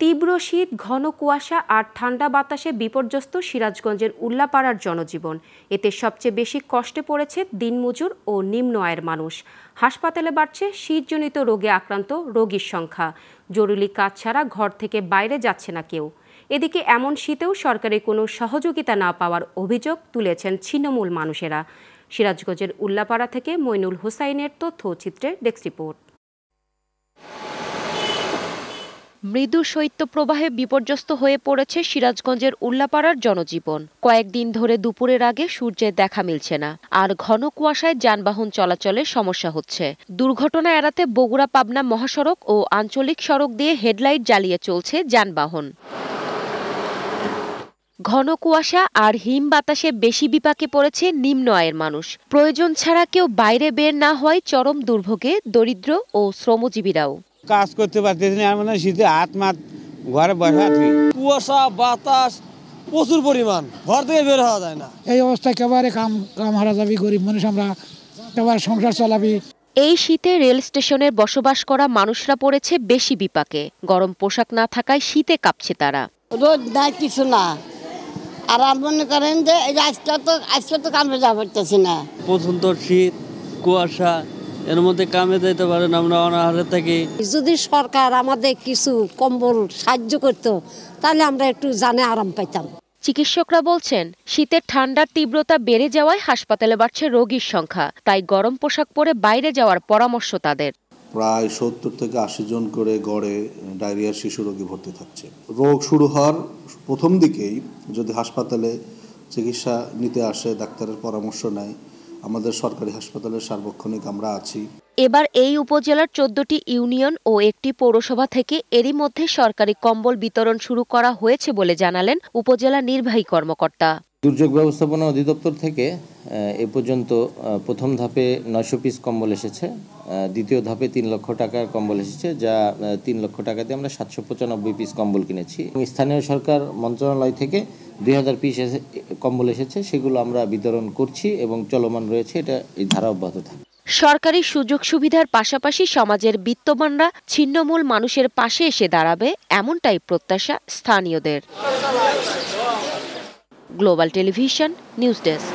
তীব্র শীত, ঘন কুয়াশা আর ঠান্ডা বাতাসে বিপর্যস্ত সিরাজগঞ্জের উল্লাপাড়ার জনজীবন। এতে সবচেয়ে বেশি কষ্টে পড়েছে দিনমজুর ও নিম্ন আয়ের মানুষ। হাসপাতালে বাড়ছে শীতজনিত রোগে আক্রান্ত রোগীর সংখ্যা। জরুরি কাজ ছাড়া ঘর থেকে বাইরে যাচ্ছে না কেউ। এদিকে এমন শীতেও সরকারি কোনো সহযোগিতা না পাওয়ার অভিযোগ তুলেছেন ছিন্নমূল মানুষেরা। সিরাজগঞ্জের উল্লাপাড়া থেকে মইনুল হোসাইনের তথ্যচিত্রে ডেস্ক রিপোর্ট। মৃদু শৈত্যপ্রবাহে বিপর্যস্ত হয়ে পড়েছে সিরাজগঞ্জের উল্লাপাড়ার জনজীবন। কয়েকদিন ধরে দুপুরের আগে সূর্যের দেখা মিলছে না, আর ঘন কুয়াশায় যানবাহন চলাচলে সমস্যা হচ্ছে। দুর্ঘটনা এড়াতে বগুড়া পাবনা মহাসড়ক ও আঞ্চলিক সড়ক দিয়ে হেডলাইট জ্বালিয়ে চলছে যানবাহন। ঘন কুয়াশা আর হিম বাতাসে বেশি বিপাকে পড়েছে নিম্ন আয়ের মানুষ। প্রয়োজন ছাড়া কেউ বাইরে বের না হয় চরম দুর্ভোগে দরিদ্র ও শ্রমজীবীরাও। কাজ করতে পারতেছি না, মানে শীতে হাত মাত ঘরে বসা আছি। কুয়াশা বাতাস প্রচুর পরিমাণ, ঘর থেকে বের হওয়া যায় না। এই অবস্থা একেবারে কাম হারা যাবি, গরিব মানুষ আমরা, একেবারে সংসার চালাবি। এই শীতে রেল স্টেশনের বসবাস করা মানুষরা পড়েছে বেশি বিপাকে। গরম পোশাক না থাকায় শীতে কাঁপছে তারা। রোদ নাই, কিছু না, আর মনে করেন যে আজকে তো কামে যাওয়া পারতেছি না। প্রচন্ড শীত, কুয়াশা, এর মধ্যে কামে যেতে পারেন, আমরা অনাহারে থাকি। যদি সরকার আমাদের কিছু কম্বল সাহায্য করতো তাহলে আমরা একটু জানে আরাম পাইতাম। চিকিৎসকরা বলছেন, শীতের ঠান্ডার তীব্রতা বেড়ে যাওয়ায় হাসপাতালে বাড়ছে রোগীর সংখ্যা। তাই গরম পোশাক পরে বাইরে যাওয়ার পরামর্শ তাদের। প্রায় 70 থেকে 80 জন করে গড়ে ডায়রিয়ার শিশু রোগী ভর্তি থাকছে। রোগ শুরু হওয়ার প্রথম দিকেই যদি হাসপাতালে চিকিৎসা নিতে আসে, ডাক্তারের পরামর্শ নেয়, আমাদের সরকারি হাসপাতালের সার্বক্ষণিক আমরা আছি। এবার এই উপজেলার 14টি ইউনিয়ন ও একটি পৌরসভা থেকে এরই মধ্যে সরকারি কম্বল বিতরণ শুরু করা হয়েছে বলে জানালেন উপজেলা নির্বাহী কর্মকর্তা। দুর্যোগ ব্যবস্থাপনা অধিদপ্তর থেকে এ পর্যন্ত প্রথম ধাপে 900 পিস কম্বল এসেছে, দ্বিতীয় ধাপে 3 লক্ষ টাকার কম্বল এসেছে, যা 3 লক্ষ টাকা দিয়ে আমরা 795 পিস কম্বল কিনেছি। স্থানীয় সরকার মন্ত্রণালয় থেকে 2000 পিস কম্বল এসেছে, সেগুলো আমরা বিতরণ করছি এবং চলমান রয়েছে, এটা এই ধারা অব্যাহত থাকবে। সরকারি সুযোগ সুবিধার পাশাপাশি সমাজের বিত্তবানরা ছিন্নমূল মানুষের পাশে এসে দাঁড়াবে, এমনটাই প্রত্যাশা স্থানীয়দের। Global television news desk.